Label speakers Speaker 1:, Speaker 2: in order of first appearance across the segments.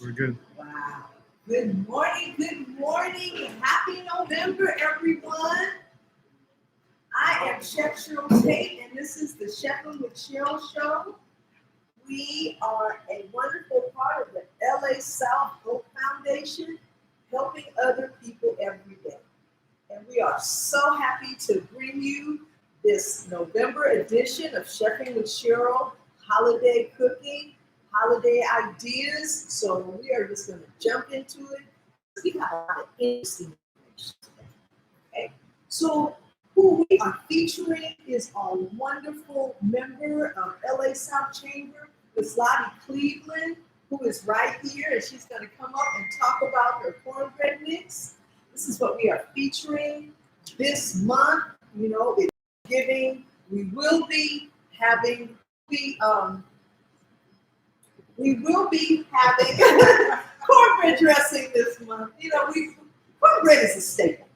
Speaker 1: We're good.
Speaker 2: Wow. Good morning. Happy November, everyone. I am Chef Cheryl Tate, and this is the Chefing with Cheryl show. We are a wonderful part of the LA South Hope Foundation, helping other people every day. And we are so happy to bring you this November edition of Chefing with Cheryl, holiday cooking, holiday ideas. So we are just going to jump into it. We have a lot of interesting information today. Okay, so who we are featuring is our wonderful member of LA South Chamber, Miss Lottie Cleveland, who is right here, and she's going to come up and talk about her cornbread mix. This is what we are featuring this month. You know, it's giving. We will be having cornbread dressing this month. You know, cornbread is a staple.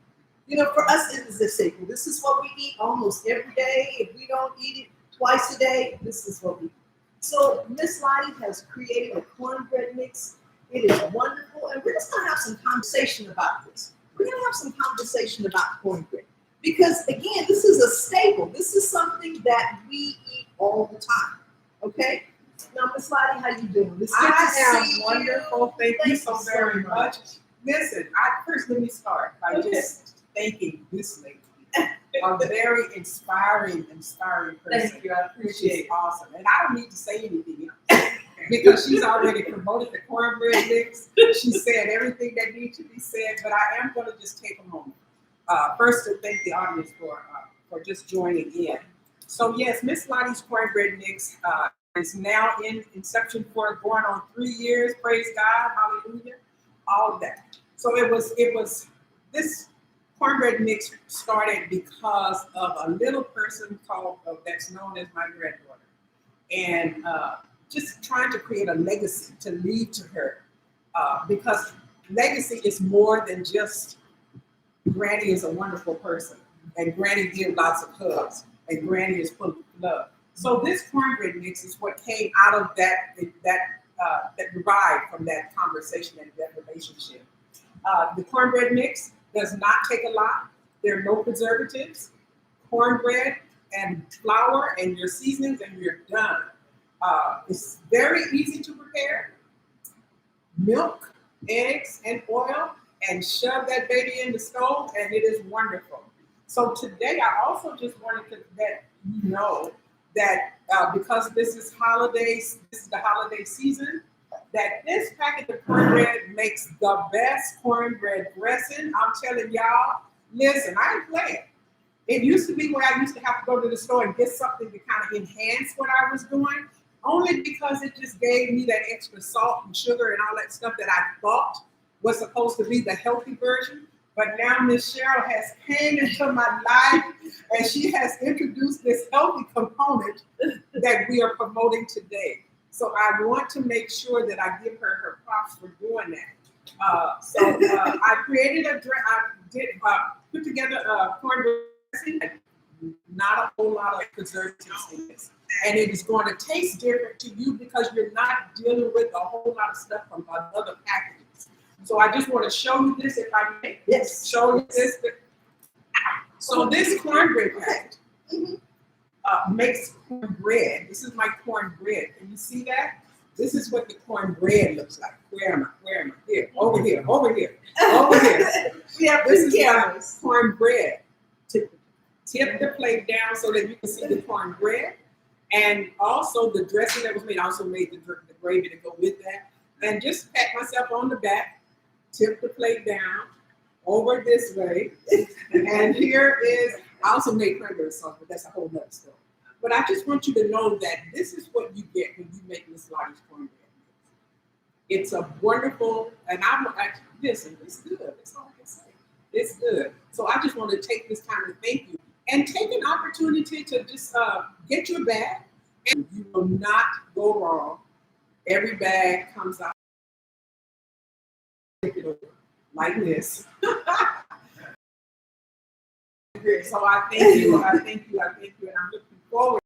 Speaker 2: You know, for us, it is a staple. This is what we eat almost every day. If we don't eat it twice a day, this is what we eat. So Miss Lottie has created a cornbread mix. It is wonderful, and we're just gonna have some conversation about this. We're gonna have some conversation about cornbread because, again, this is a staple. This is something that we eat all the time. Okay. Now, Miss Lottie, how you doing? It's good to see
Speaker 3: am wonderful.
Speaker 2: you.
Speaker 3: Thank you so very much. Listen, first let me start by just thanking this lady. A very inspiring person.
Speaker 2: Thank you. I appreciate it.
Speaker 3: Awesome. And I don't need to say anything else because she's already promoted the cornbread mix. She said everything that needs to be said, but I am going to just take a moment. First to thank the audience for just joining in. So yes, Miss Lottie's cornbread mix is now in inception for going on 3 years. Praise God, hallelujah, all of that. So it was this cornbread mix started because of a little person called that's known as my granddaughter, and just trying to create a legacy to leave to her, because legacy is more than just Granny is a wonderful person, and Granny gives lots of hugs, and Granny is full of love. So this cornbread mix is what came out of that derived from that conversation and that relationship. The cornbread mix does not take a lot. There are no preservatives. Cornbread and flour and your seasonings, and you're done. It's very easy to prepare. Milk, eggs, and oil, and shove that baby in the stove, and it is wonderful. So today, I also just wanted to let you know that because this is the holiday season, that this packet of cornbread makes the best cornbread dressing. I'm telling y'all, listen, I ain't playing. It used to be where I used to have to go to the store and get something to kind of enhance what I was doing, only because it just gave me that extra salt and sugar and all that stuff that I thought was supposed to be the healthy version. But now Miss Cheryl has came into my life and she has introduced this healthy component that we are promoting today. So I want to make sure that I give her props for doing that. So I created put together a cornbread dressing, not a whole lot of preservatives in this. And it is going to taste different to you because you're not dealing with a whole lot of stuff from other packages. So I just want to show you this, if I may.
Speaker 2: Yes.
Speaker 3: Show you this. So this cornbread package makes cornbread. This is my cornbread. Can you see that? This is what the cornbread looks like. Where am I? Here, over here.
Speaker 2: We have
Speaker 3: This is
Speaker 2: my
Speaker 3: cornbread. Tip the plate down so that you can see the cornbread. And also the dressing that was made. I also made the gravy to go with that. And just pat myself on the back. Tip the plate down, over this way, and here is, I also made cranberry sauce, but that's a whole nother story. But I just want you to know that this is what you get when you make Miss Lottie's cornbread. It's a wonderful, and listen, it's good, that's all I can say. It's good. So I just want to take this time to thank you, and take an opportunity to just get your bag, and you will not go wrong. Every bag comes out like this. So I thank you, and I'm looking forward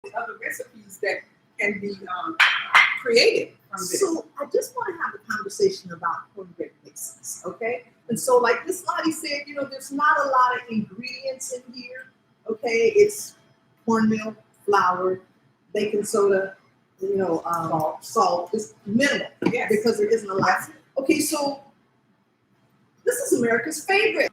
Speaker 3: to other recipes that can be created from this.
Speaker 2: So I just want to have a conversation about cornbread mixes, okay? And so like this Lottie said, there's not a lot of ingredients in here, okay? It's cornmeal, flour, baking soda, salt, just minimal,
Speaker 3: Yes.
Speaker 2: because there isn't a lot. Okay, so this is America's favorite,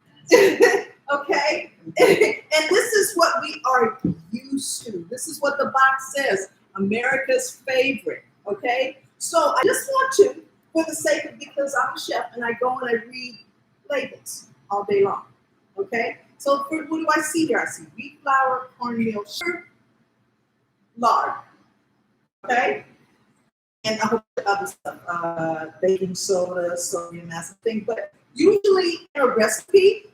Speaker 2: okay? And this is what we are used to. This is what the box says, America's favorite, okay? So I just want to, for the sake of, because I'm a chef and I go and I read labels all day long, okay? So what do I see here? I see wheat flour, cornmeal, sugar, lard, okay? And a whole bunch of other stuff, baking soda, sodium acid thing. But usually in a recipe,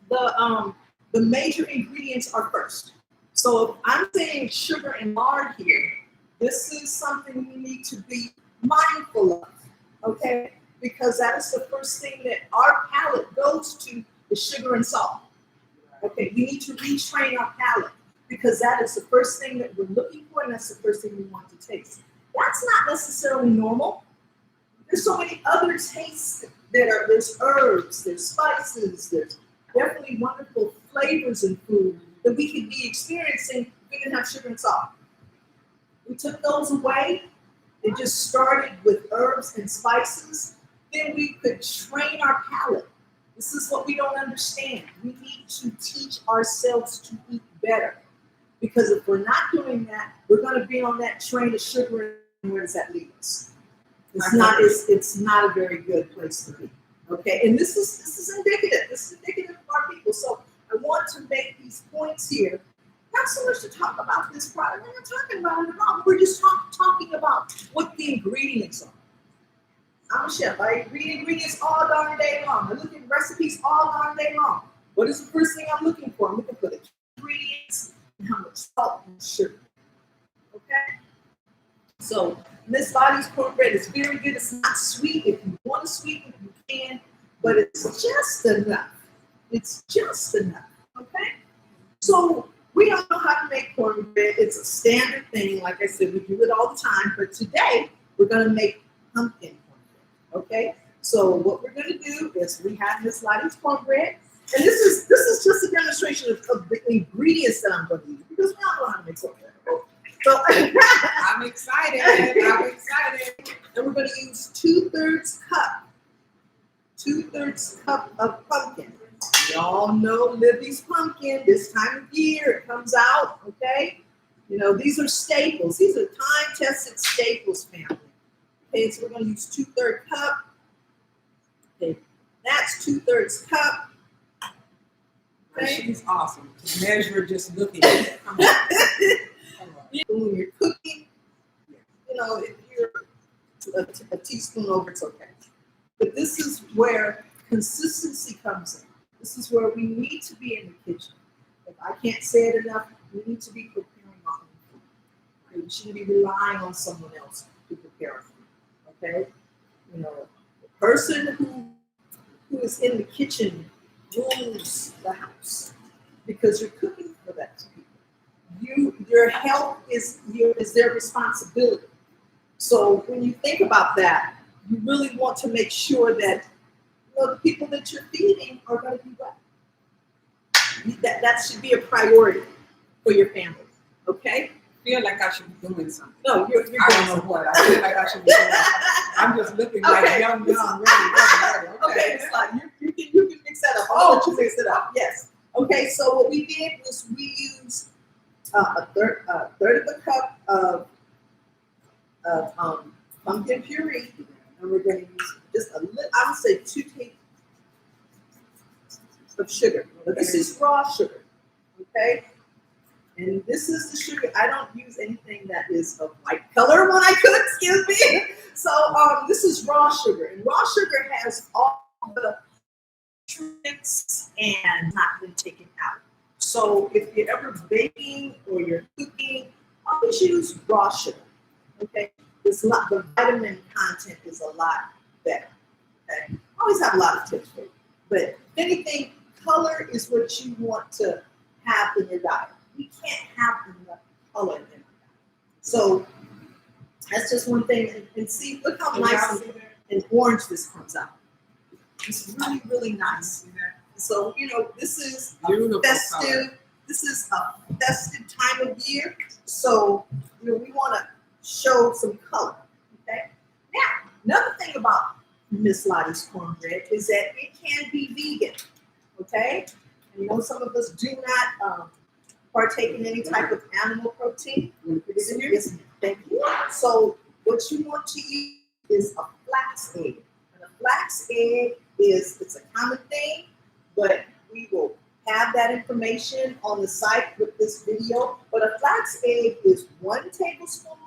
Speaker 2: the major ingredients are first. So if I'm saying sugar and lard here, this is something we need to be mindful of, okay? Because that is the first thing that our palate goes to, is sugar and salt. Okay, we need to retrain our palate, because that is the first thing that we're looking for, and that's the first thing we want to taste. That's not necessarily normal. There's so many other tastes there's herbs, there's spices, there's definitely wonderful flavors in food that we could be experiencing if we didn't have sugar and salt. We took those away and just started with herbs and spices, then we could train our palate. This is what we don't understand. We need to teach ourselves to eat better. Because if we're not doing that, we're going to be on that train of sugar, and where does that lead us? It's not a very good place to be. Okay, and this is indicative. This is indicative of our people. So I want to make these points here. Not so much to talk about this product. We're not talking about it at all. We're just talking about what the ingredients are. I'm a chef. I read ingredients all darn day long. I look at recipes all darn day long. What is the first thing I'm looking for? I'm looking for the ingredients and how much salt and sugar. Okay? So Miss Lottie's cornbread is very good. It's not sweet. If you want to sweeten it, you can, but it's just enough. It's just enough. Okay? So we all know how to make cornbread. It's a standard thing. Like I said, we do it all the time. But today, we're going to make pumpkin cornbread. Okay? So what we're going to do is we have Miss Lottie's cornbread. And this is just a demonstration of the ingredients that I'm going to use, because we all know how to make cornbread. So
Speaker 3: I'm excited. I'm excited.
Speaker 2: And we're going to use 2/3 cup of pumpkin. Y'all know Libby's pumpkin. This time of year it comes out, okay? These are staples. These are time-tested staples, family. Okay, so we're going to use 2/3 cup. Okay, that's 2/3 cup. Okay.
Speaker 3: She's awesome. To measure just looking at it. Come on.
Speaker 2: When you're cooking, if you're a teaspoon over, it's okay. But this is where consistency comes in. This is where we need to be in the kitchen. If I can't say it enough, we need to be preparing our own food. Okay? We shouldn't be relying on someone else to prepare our food. Okay? The person who is in the kitchen rules the house, because you're cooking for that people. Your health is their responsibility. So when you think about that, you really want to make sure that the people that you're feeding are going to be well. That should be a priority for your family. Okay?
Speaker 3: I feel like I should be doing something.
Speaker 2: No, you're
Speaker 3: I don't know what. I feel like I should be doing something. I'm just looking like young, ready.
Speaker 2: Okay, it's like you can mix that up. I'll let you mix it up. Yes. Okay, so what we did was we used a third of a cup of pumpkin puree, and we're going to use just a little, I would say 2 tablespoons of sugar. But this is raw sugar, okay? And this is the sugar. I don't use anything that is of white color when I cook, excuse me. So this is raw sugar, and raw sugar has all the nutrients and not been taken out. So if you're ever baking or you're cooking, always use raw sugar. Okay, the vitamin content is a lot better. Okay, I always have a lot of tips for you. But if anything, color is what you want to have in your diet. We can't have enough color in our diet. So That's just one thing. And see, look how nice and orange this comes out. It's really, really nice. So, you know, this is a festive. This is a festive time of year. So, you know, we want to show some color. Okay. Now, another thing about Miss Lottie's cornbread is that it can be vegan. Okay. And you know, some of us do not partake in any type of animal protein. Yes, thank you. So, what you want to use is a flax egg. And a flax egg it's a common thing, but we will have that information on the site with this video. But a flax egg is 1 tablespoon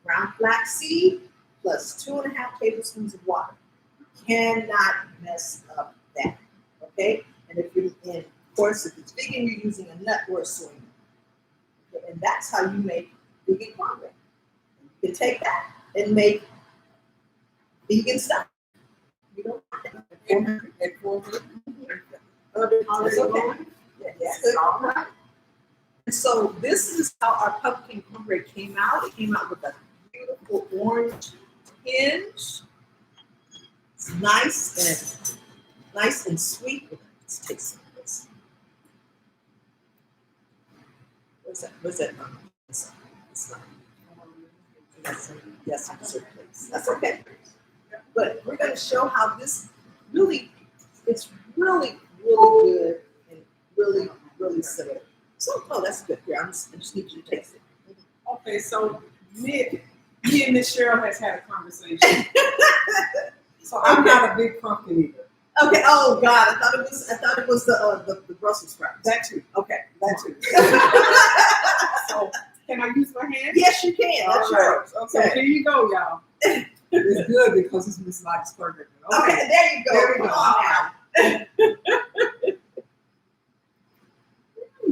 Speaker 2: ground flax seed plus 2.5 tablespoons of water. You cannot mess up that. Okay? And if you're of course, if it's vegan, you're using a nut or a soy nut. Okay? And that's how you make vegan cornbread. You can take that and make vegan stuff. You don't That's okay. Yes. All right. And so this is how our pumpkin cornbread came out. It came out with a beautiful orange hinge. It's nice and sweet. Let's taste some of this. What's that? It's not. Yes, please. That's okay. But we're going to show how this it's really good and really simple. So, that's good. Here, I just need you to taste it.
Speaker 3: Okay, so me and Miss Cheryl has had a conversation. So I'm not a big pumpkin eater.
Speaker 2: Okay. Oh God, I thought it was the Brussels sprouts.
Speaker 3: That too.
Speaker 2: Okay.
Speaker 3: That too. So can I use my hand?
Speaker 2: Yes, you can. That's yours.
Speaker 3: Okay. So here you go, y'all. It's good because it's Miss Lottie's cornbread.
Speaker 2: Okay, there you go.
Speaker 3: There we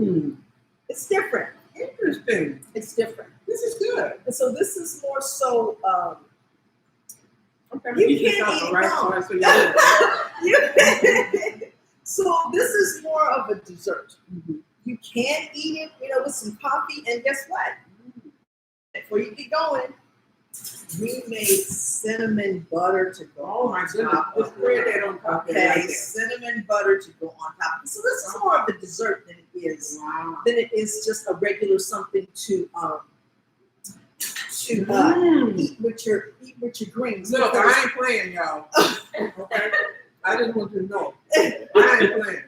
Speaker 3: go.
Speaker 2: It's different.
Speaker 3: Interesting.
Speaker 2: It's different.
Speaker 3: This is good.
Speaker 2: And so this is more so.
Speaker 3: Okay,
Speaker 2: You can't eat it. So this is more of a dessert.
Speaker 3: Mm-hmm.
Speaker 2: You can eat it, you know, with some coffee. And guess what? Before you get going, we made cinnamon butter to go.
Speaker 3: Oh my goodness! Just spread that on top.
Speaker 2: Okay, cinnamon butter to go on top. So this is more of a dessert than it is just a regular something to eat with your greens.
Speaker 3: Look, I ain't playing, y'all. Okay, I just want you to know I ain't playing.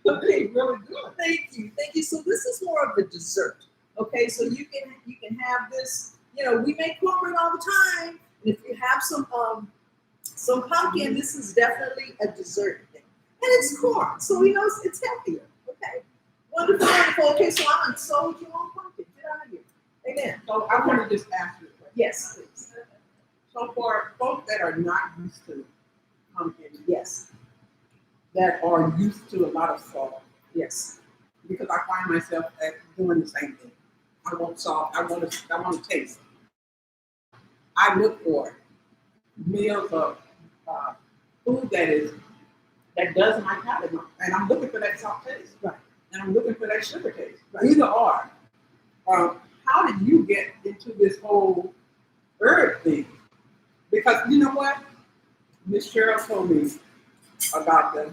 Speaker 3: Okay, really good.
Speaker 2: Thank you. So this is more of a dessert. Okay, so you can have this. You know, we make cornbread all the time. And if you have some pumpkin, this is definitely a dessert thing. And it's corn, so we know it's healthier. Okay, wonderful. Okay, so I'm unsold you on pumpkin. Get out of here. Amen.
Speaker 3: So I want to just ask you a question.
Speaker 2: Yes, please.
Speaker 3: So for folks that are not used to pumpkin,
Speaker 2: yes,
Speaker 3: that are used to a lot of salt,
Speaker 2: yes,
Speaker 3: because I find myself doing the same thing. I want salt. I want to taste. I look for meals of food that does my palate, and I'm looking for that salt taste,
Speaker 2: right?
Speaker 3: And I'm looking for that sugar taste.
Speaker 2: Right.
Speaker 3: Either or. How did you get into this whole herb thing? Because you know what, Miss Cheryl told me about the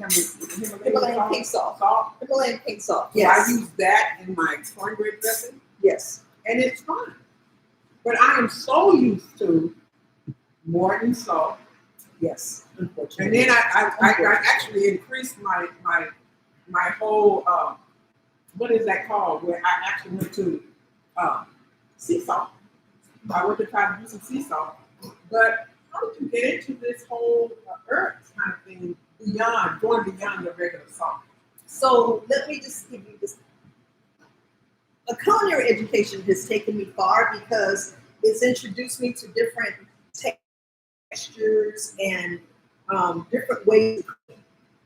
Speaker 2: Himalayan pink salt. Himalayan pink salt.
Speaker 3: So
Speaker 2: Yes.
Speaker 3: I use that in my cornbread dressing.
Speaker 2: Yes.
Speaker 3: And it's fine. But I am so used to more than salt.
Speaker 2: Yes.
Speaker 3: And
Speaker 2: Unfortunately.
Speaker 3: then I actually increased my whole what is that called? Where I actually went to sea salt. I went to try to do some sea salt. But how did you get into this whole herbs kind of thing going beyond your regular salt?
Speaker 2: So let me just give you this. A culinary education has taken me far because it's introduced me to different textures and different ways.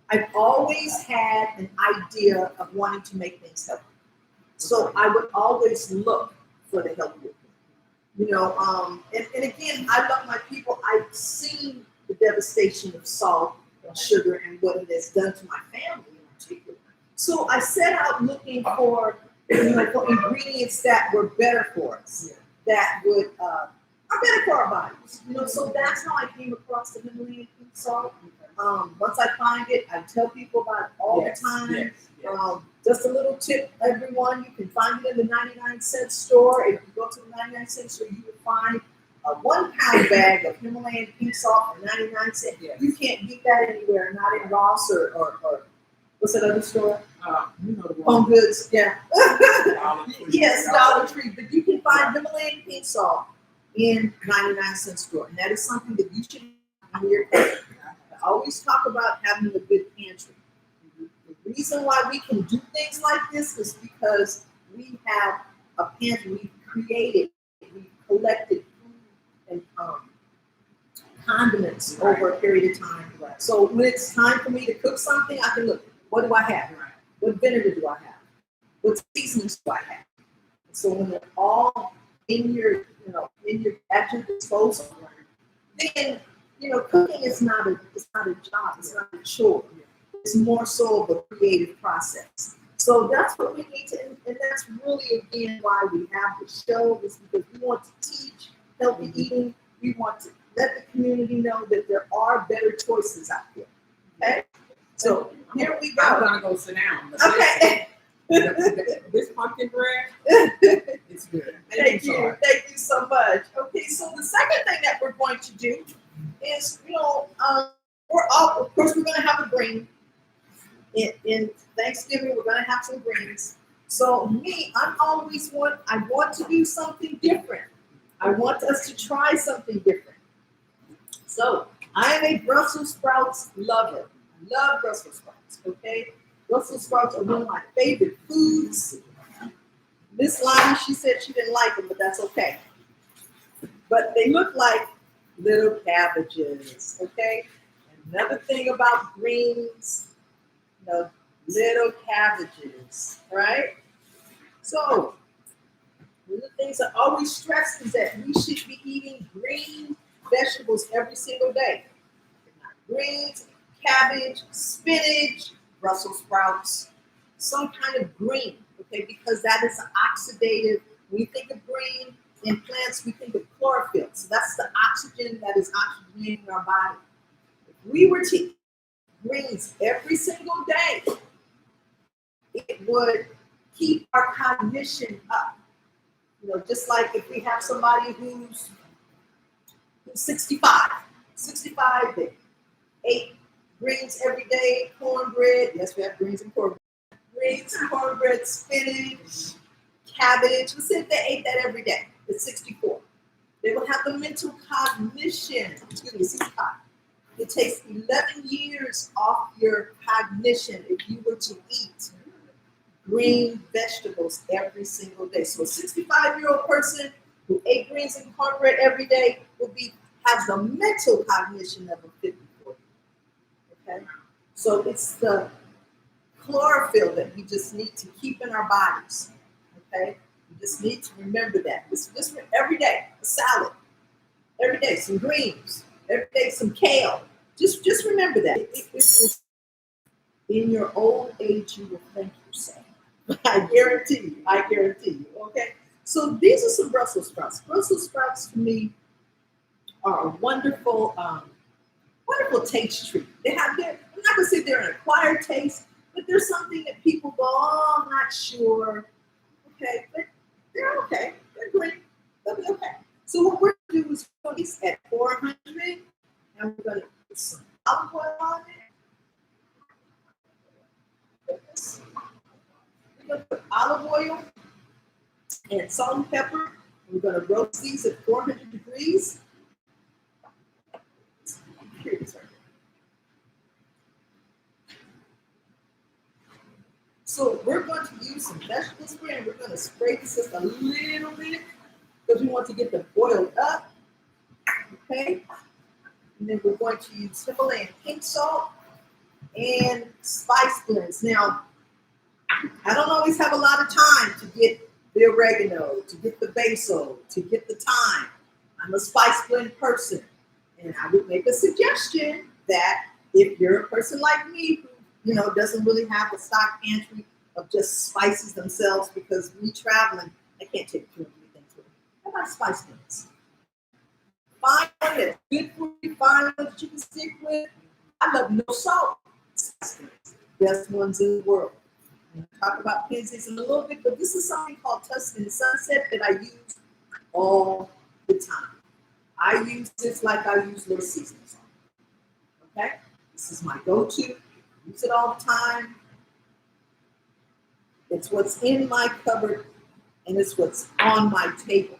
Speaker 2: I've always had an idea of wanting to make things healthy. So I would always look for the healthier. You know, and again, I love my people. I've seen the devastation of salt and sugar and what it has done to my family in particular. So I set out looking for, for ingredients that were better for us, that would are better for our bodies. So that's how I came across the Himalayan pink salt. Once I find it, I tell people about it all the time.
Speaker 3: Yes.
Speaker 2: Just a little tip, everyone, you can find it in the 99-cent store. If you go to the 99-cent store, you will find a 1 pound bag of Himalayan pink salt for 99 cents.
Speaker 3: Yes.
Speaker 2: You can't get that anywhere, not in Ross or what's that other store?
Speaker 3: You know the one.
Speaker 2: Home Goods, yeah.
Speaker 3: Dollar Tree.
Speaker 2: Yes, Dollar Tree. But you can find Himalayan pink salt in 99-cent store. And that is something that you should have in your pantry. I always talk about having a good pantry. The reason why we can do things like this is because we have a pantry. We've created, we've collected food and condiments over a period of time.
Speaker 3: Right.
Speaker 2: So when it's time for me to cook something, I can look, what do I have?
Speaker 3: Right.
Speaker 2: What vinegar do I have? What seasonings do I have? So when they're all in your, at your disposal, then cooking is not a job, it's not a chore. It's more so of a creative process. So that's what we need to, and that's really again why we have the show, is because we want to teach healthy eating. We want to let the community know that there are better choices out there. Okay? So here we go.
Speaker 3: I'm gonna go sit down.
Speaker 2: Okay.
Speaker 3: This pumpkin bread, it's good.
Speaker 2: Thank you so much. Okay, so the second thing that we're going to do is, of course, we're going to have a green. In Thanksgiving, we're going to have some greens. So I want to do something different. I want us to try something different. So I am a Brussels sprouts lover. I love Brussels sprouts, okay? Brussels sprouts are one of my favorite foods. Miss Lottie, she said she didn't like them, but that's okay. But they look like little cabbages, okay? Another thing about greens, little cabbages, right? So, one of the things I always stress is that we should be eating green vegetables every single day. Greens, cabbage, spinach, Brussels sprouts, some kind of green, okay? Because that is an oxidative. When we think of green in plants, we think of chlorophyll. So that's the oxygen that is oxygenating our body. If we were to eat greens every single day, it would keep our cognition up. Just like if we have somebody who's 65, they ate greens every day, cornbread. Yes, we have greens and cornbread. Greens and cornbread, spinach, cabbage. Let's say if they ate that every day at 64. They will have the mental cognition. 65. It takes 11 years off your cognition if you were to eat green vegetables every single day. So a 65-year-old person who ate greens and cornbread every day has the mental cognition of a 54. Okay? So it's the chlorophyll that we just need to keep in our bodies. Okay? We just need to remember that. Just every day, a salad. Every day, some greens. Every day, some kale. Just remember that. In your old age, you will thank yourself. I guarantee you. Okay? So these are some Brussels sprouts. Brussels sprouts, to me, are a wonderful, wonderful taste treat. I'm not going to say they're an acquired taste, but there's something that people go, oh, I'm not sure. Okay, but they're okay. They're great. They'll be okay. So what we're going to do is put these at 400, and we're going to put some olive oil on it. We're going to put olive oil and salt and pepper. We're going to roast these at 400 degrees. Here it is right here. So we're going to use some vegetable spray, and we're going to spray this just a little bit because we want to get them boiled up. Okay? And then we're going to use Himalayan pink salt and spice blends. Now, I don't always have a lot of time to get the oregano, to get the basil, to get the thyme. I'm a spice blend person. And I would make a suggestion that if you're a person like me who, doesn't really have a stock pantry of just spices themselves, because me traveling, I can't take too many things with me. How about spice blends? that's good for you, fine that you can stick with. I love no salt. Best ones in the world. We'll talk about Pinsies in a little bit, but this is something called Tuscan Sunset that I use all the time. I use this like I use little seasoning salt. Okay? This is my go-to. Use it all the time. It's what's in my cupboard and it's what's on my table.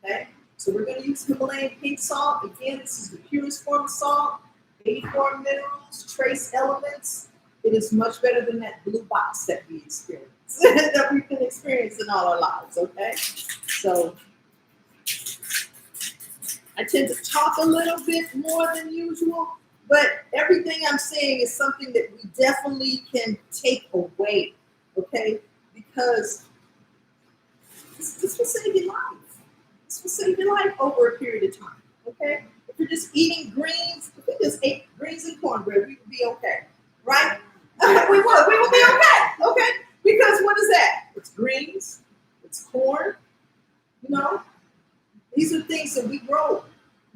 Speaker 2: Okay? So we're going to use Himalayan pink salt. Again, this is the purest form of salt. 84 minerals, trace elements. It is much better than that blue box that we experience, that we've been experiencing all our lives, okay? So I tend to talk a little bit more than usual, but everything I'm saying is something that we definitely can take away, okay? Because this will save your life. This will save your life over a period of time, okay? If you're just eating greens, if we just ate greens and cornbread, we would be okay, right? We will be okay, okay? Because what is that? It's greens, it's corn, you know? These are things that we grow,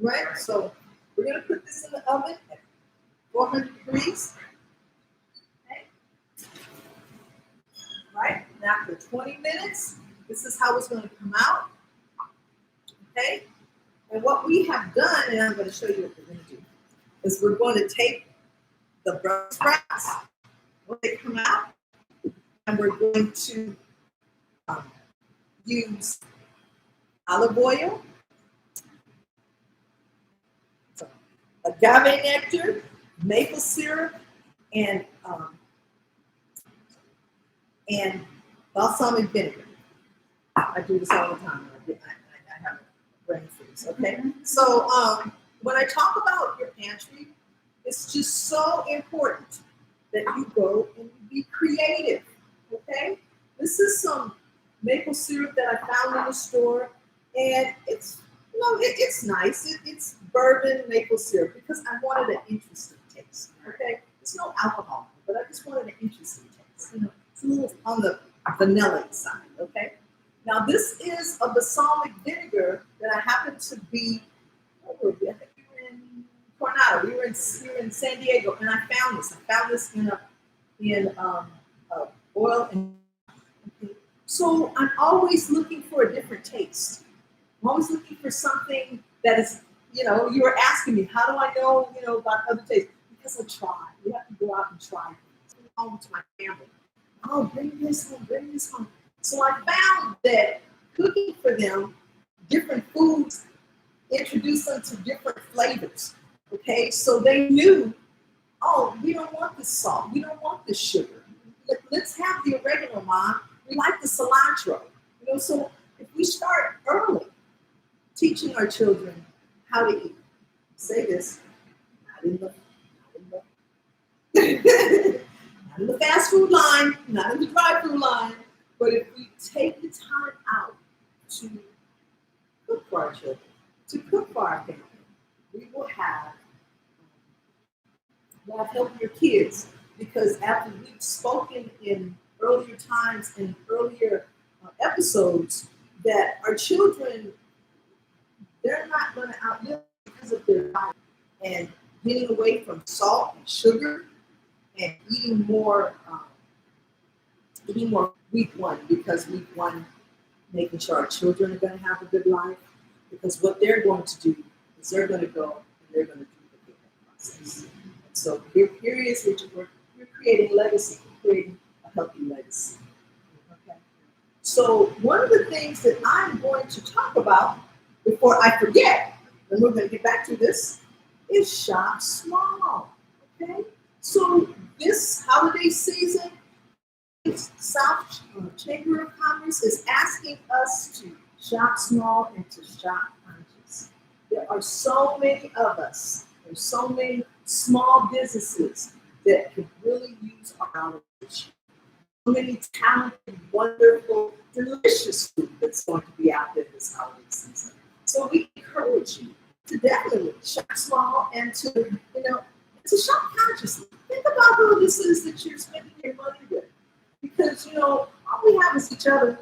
Speaker 2: right? So we're gonna put this in the oven at 400 degrees, okay? Right, and after 20 minutes, this is how it's gonna come out, okay? And what we have done, and I'm gonna show you what we're gonna do, is we're going to take the Brussels sprouts when they come out, and we're going to use olive oil, agave nectar, maple syrup, and balsamic vinegar. I do this all the time. I have a brain freeze. Okay, so when I talk about your pantry, it's just so important that you go and be creative, okay? This is some maple syrup that I found in the store, and it's, you know, it's nice. It's bourbon maple syrup because I wanted an interesting taste, okay? There's no alcohol, but I just wanted an interesting taste. You know, it's a little on the vanilla side, okay? Now this is a balsamic vinegar that I happen to be, I think we were in Coronado. We were in San Diego, and I found this. I found this in oil. And so I'm always looking for a different taste. I'm always looking for something that is, you know, you were asking me, how do I know, you know, about other tastes? Because I try. You have to go out and try things. I'm home to my family. Oh, bring this home, bring this home. So I found that cooking for them different foods introduced them to different flavors. Okay, so they knew, oh, we don't want the salt, we don't want the sugar. Let's have the oregano, Mom. We like the cilantro. You know, so if we start early teaching our children how to eat, say this, not in the fast food line, not in the drive-through line, but if we take the time out to cook for our children, to cook for our family, we will have healthier kids. Because after we've spoken in earlier times, in earlier episodes, that our children, they're not going to outlive because of their diet and getting away from salt and sugar and eating more week one, because week one, making sure our children are going to have a good life. Because what they're going to do is they're going to go and they're going to duplicate that process. And so here is what we're creating legacy, creating a healthy legacy. Okay. So one of the things that I'm going to talk about before I forget, and we're going to get back to this, is shop small. Okay. So this holiday season, South Chamber of Commerce is asking us to shop small and to shop conscious. There are so many of us. There's so many small businesses that could really use our knowledge. So many talented, wonderful, delicious food that's going to be out there this holiday season. So we encourage you to definitely shop small and to, you know, to shop consciously. Think about who this is that you're spending your money with. Because, you know, all we have is each other.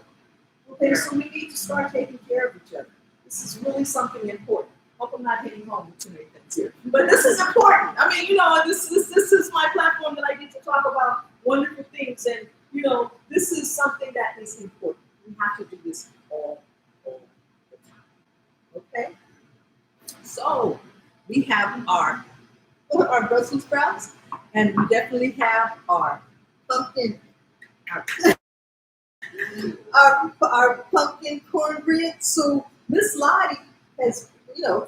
Speaker 2: Okay, so we need to start taking care of each other. This is really something important. Hope I'm not hitting home with too many things here. But this is important. I mean, this is my platform that I get to talk about wonderful things. And, this is something that is important. We have to do this all the time. Okay? So, we have our Brussels sprouts, and we definitely have our pumpkin, our pumpkin cornbread. So, Miss Lottie has,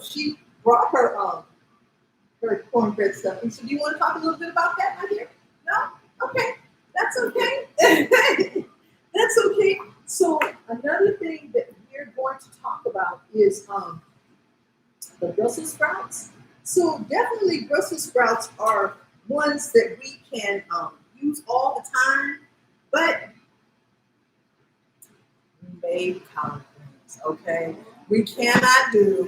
Speaker 2: she brought her cornbread stuffing. So do you want to talk a little bit about that, my dear? No? Okay. That's okay. That's okay. So another thing that we're going to talk about is the Brussels sprouts. So definitely Brussels sprouts are ones that we can use all the time, but we made collard greens, okay? We cannot do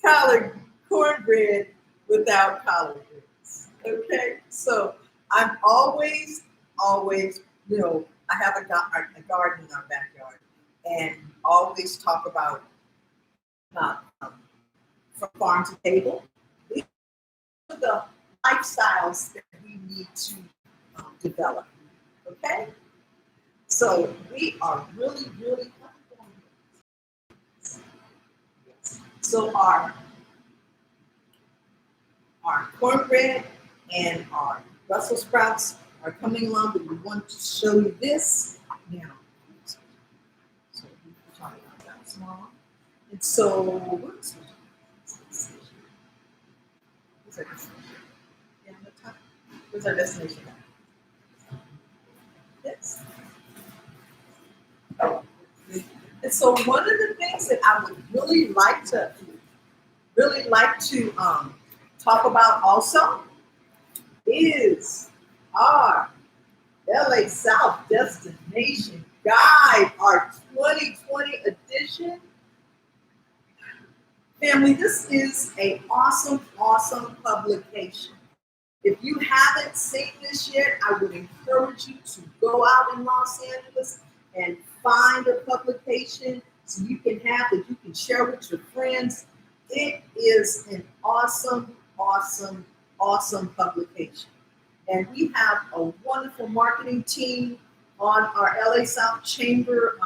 Speaker 2: collard cornbread without collard greens. Okay, so I'm always, I have a garden in our backyard, and always talk about from farm to table. These are the lifestyles that we need to develop. Okay, so we are really, really. So our cornbread and our Brussels sprouts are coming along, but we want to show you this now. So we're talking about that small. And so, where's our destination? Yeah, the top. Where's our destination at? This. And so one of the things that I would really like to talk about also is our LA South Destination Guide, our 2020 edition. Family, this is an awesome publication. If you haven't seen this yet, I would encourage you to go out in Los Angeles and find a publication so you can share with your friends. It is an awesome publication. And we have a wonderful marketing team on our LA South Chamber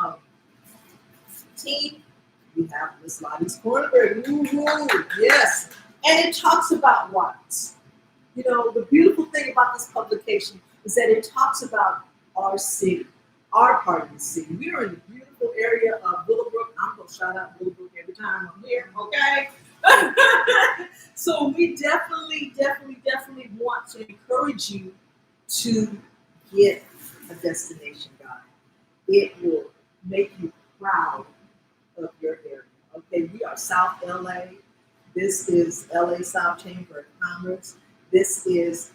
Speaker 2: team. We have Miss Lottie's Cornbread. Yes. And it talks about what? The beautiful thing about this publication is that it talks about our city, our part of the city. We are in the beautiful area of Willowbrook. I'm going to shout out Willowbrook every time I'm here, okay? So we definitely want to encourage you to get a destination guide. It will make you proud of your area. Okay, we are South LA. This is LA South Chamber of Commerce. This is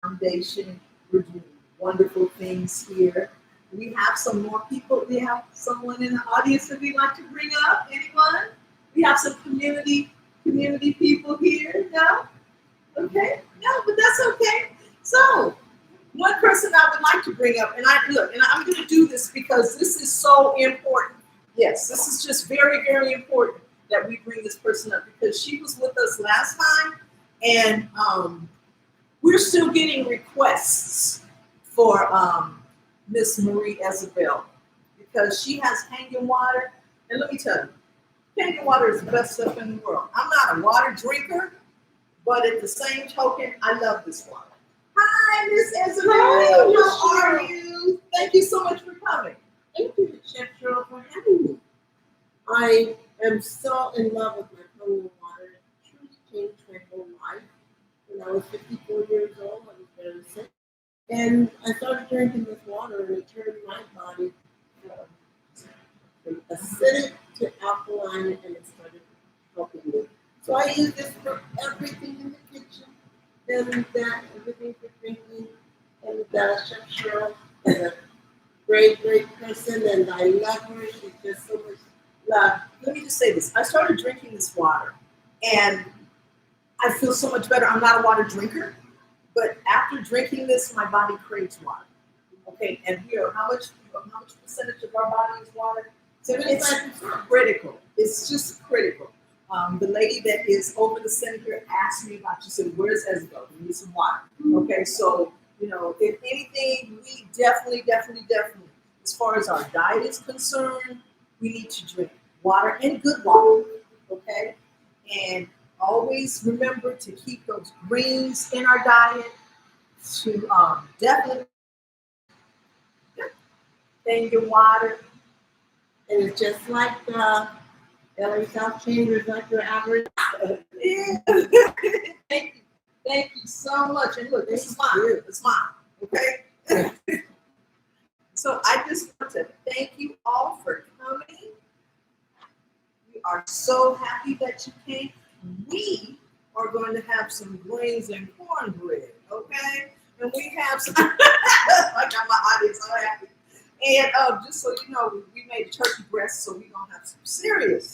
Speaker 2: Foundation. We're doing wonderful things here. We have some more people. We have someone in the audience that we'd like to bring up. Anyone? We have some community people here. No? Okay. No, but that's okay. So, one person I would like to bring up, and I'm going to do this because this is so important. Yes, this is just very, very important that we bring this person up because she was with us last time, and we're still getting requests for Miss Marie Isabel because she has hanging water. And let me tell you, hanging water is the best stuff in the world. I'm not a water drinker, but at the same token, I love this water. Hi, Miss Isabel. Hi, how are you? Thank you so much for coming.
Speaker 1: Thank you, Chef Cheryl, for having me. I am so in love with my pumpkin water. It truly changed my whole life. When I was 54 years old, I was very sick. And I started drinking this water, and it turned my body from acidic to alkaline, and it started helping me. So I use this for everything in the kitchen, and that, everything for drinking. And Chef Cheryl is a great person, and I love her. She's just so much love.
Speaker 2: Let me just say this. I started drinking this water, and I feel so much better. I'm not a water drinker, but after drinking this, my body craves water. Okay, and how much percentage of our body is water? It's
Speaker 1: 75%.
Speaker 2: critical. It's just critical. The lady that is over the center here asked me about, she said, where's Esbo? We need some water. Okay, so, if anything, we definitely, as far as our diet is concerned, we need to drink water and good water. Okay, and always remember to keep those greens in our diet, to definitely in your water.
Speaker 1: And it's just like the LA South Chambers, like your average.
Speaker 2: Yeah. Thank you so much. And look, this is mine. It's mine. Okay. So I just want to thank you all for coming. We are so happy that you came. We are going to have some greens and cornbread, okay? And we have some. I got my audience so happy. And just so you know, we made turkey breast, so we're gonna have some serious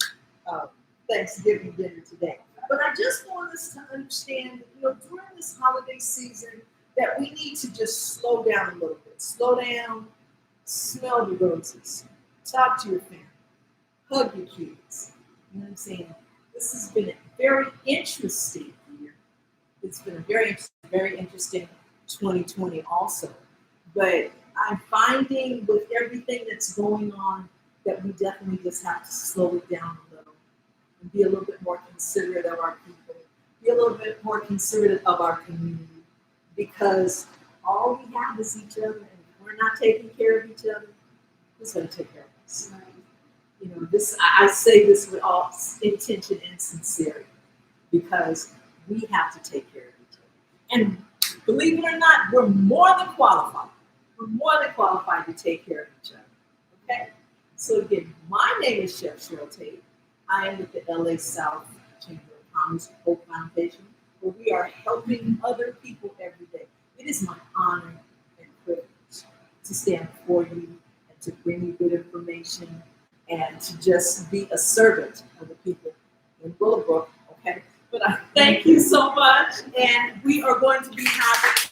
Speaker 2: Thanksgiving dinner today. But I just want us to understand, during this holiday season, that we need to just slow down a little bit. Slow down, smell the roses, talk to your family, hug your kids. You know what I'm saying? This has been a very interesting year. It's been a very interesting 2020 also. But I'm finding with everything that's going on that we definitely just have to slow it down a little and be a little bit more considerate of our people, be a little bit more considerate of our community, because all we have is each other, and if we're not taking care of each other, who's going to take care of us? This I say this with all intention and sincerity, because we have to take care of each other. And believe it or not, we're more than qualified. We're more than qualified to take care of each other. Okay? So again, my name is Chef Cheryl Tate. I am with the LA South Chamber of Commerce Hope Foundation, where we are helping other people every day. It is my honor and privilege to stand before you and to bring you good information and to just be a servant of the people in Willowbrook. Okay? But I thank you so much, and we are going to be having.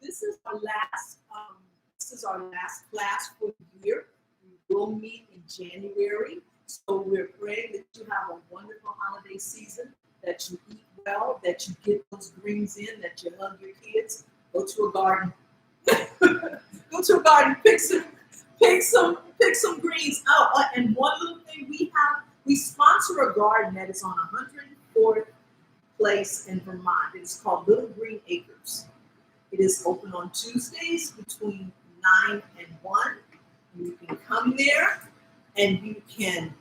Speaker 2: This is our last class for the year. We will meet in January. So we're praying that you have a wonderful holiday season, that you eat well, that you get those greens in, that you hug your kids. Go to a garden. Go to a garden, pick some greens. Oh, and one little thing we sponsor a garden that is on 104th Place in Vermont. It is called Little Green Acres. It is open on Tuesdays between 9 and 1. You can come there and you can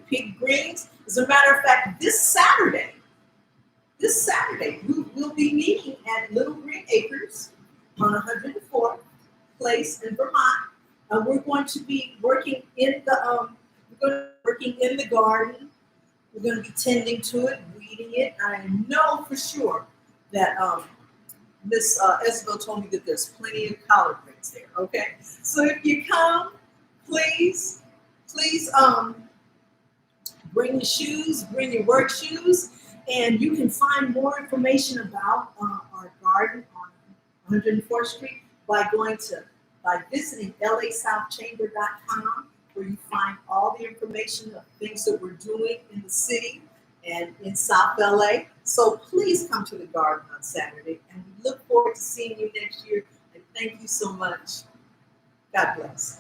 Speaker 2: pick greens. As a matter of fact, this Saturday, we'll be meeting at Little Green Acres on 104th Place in Vermont. And we're going to be working in the garden. We're going to be tending to it, weeding it. I know for sure that Miss Isabel told me that there's plenty of collard greens there. Okay, so if you come, please bring your shoes, bring your work shoes, and you can find more information about our garden on 104th Street by visiting lasouthchamber.com, where you find all the information of things that we're doing in the city and in South LA. So please come to the garden on Saturday, and we look forward to seeing you next year. And thank you so much. God bless.